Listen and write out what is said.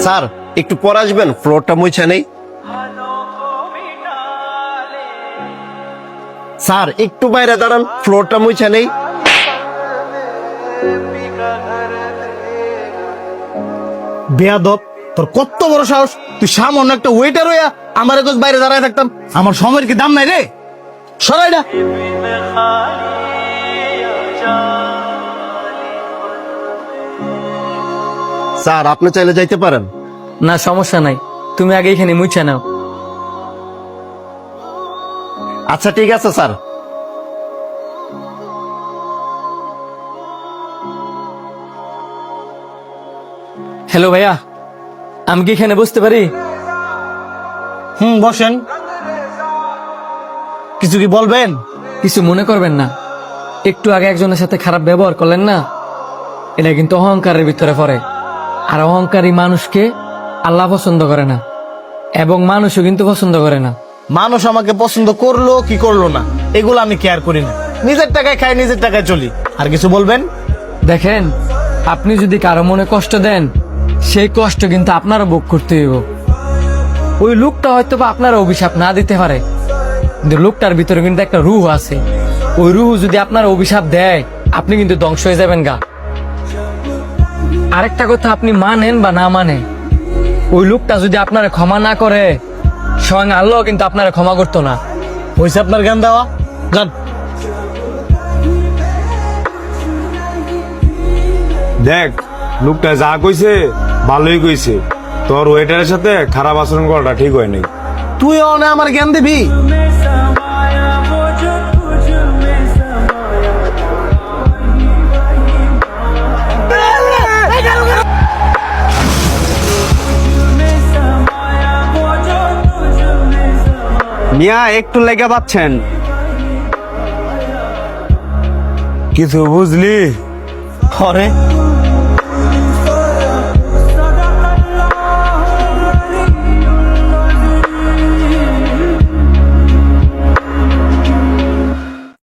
Sir একটু পরে আসবেন, ফ্লোরটা মুছে নেই। স্যার একটু বাইরে দাঁড়ান, ফ্লোরটা মুছে নেই। বেয়াদব, তোর কত বড় সাহস! তুই সামান্য একটা ওয়েটার হইয়া আমার একটু বাইরে দাঁড়ায় থাকতাম? আমার সময়ের কি দাম নাই রে? সরাই না। স্যার আপনি চাইলে যাইতে পারেন। না সমস্যা নাই, তুমি আগে এখানে মুছে নাও। আচ্ছা ঠিক আছে স্যার। হ্যালো ভাইয়া, আমি কি এখানে বুঝতে পারি? বসেন। কিছু কি বলবেন? কিছু মনে করবেন না, একটু আগে একজনের সাথে খারাপ ব্যবহার করলেন না, এটা কিন্তু অহংকারের ভিতরে পড়ে। আর অহংকারী মানুষকে আল্লাহ পছন্দ করে না, এবং মানুষও কিন্তু পছন্দ করে না। মানুষ আমাকে পছন্দ করলো কি করলো না এগুলো আমি কেয়ার করি না। নিজের টাকায় খাই, নিজের টাকায় চলি। আর কিছু বলবেন? দেখেন, আপনি যদি কারো মনে কষ্ট দেন, সেই কষ্ট কিন্তু আপনারও ভোগ করতে হইব। ওই লোকটা হয়তো বা আপনার অভিশাপ না দিতে পারে, কিন্তু লোকটার ভিতরে কিন্তু একটা রূহ আছে। ওই রূহ যদি আপনার অভিশাপ দেয়, আপনি কিন্তু ধ্বংস হয়ে যাবেন গা। আরেকটা কথা, আপনি মানেন বা না মানে, ওই লোকটা যদি আপনারা ক্ষমা না করে, স্বয়ং আল্লাহ কিন্তু আপনারা ক্ষমা করতো না। হয়েছে আপনার জ্ঞান দেওয়া, যান। দেখ, লোকটা যা কইছে ভালোই কইছে। তোর ওয়েটারের সাথে খারাপ আচরণ করাটা ঠিক হয় নাই। তুই অনে আমার জ্ঞান দিবি? মিয়া একটু লেগে পাচ্ছেন? কিছু বুঝলি? হরে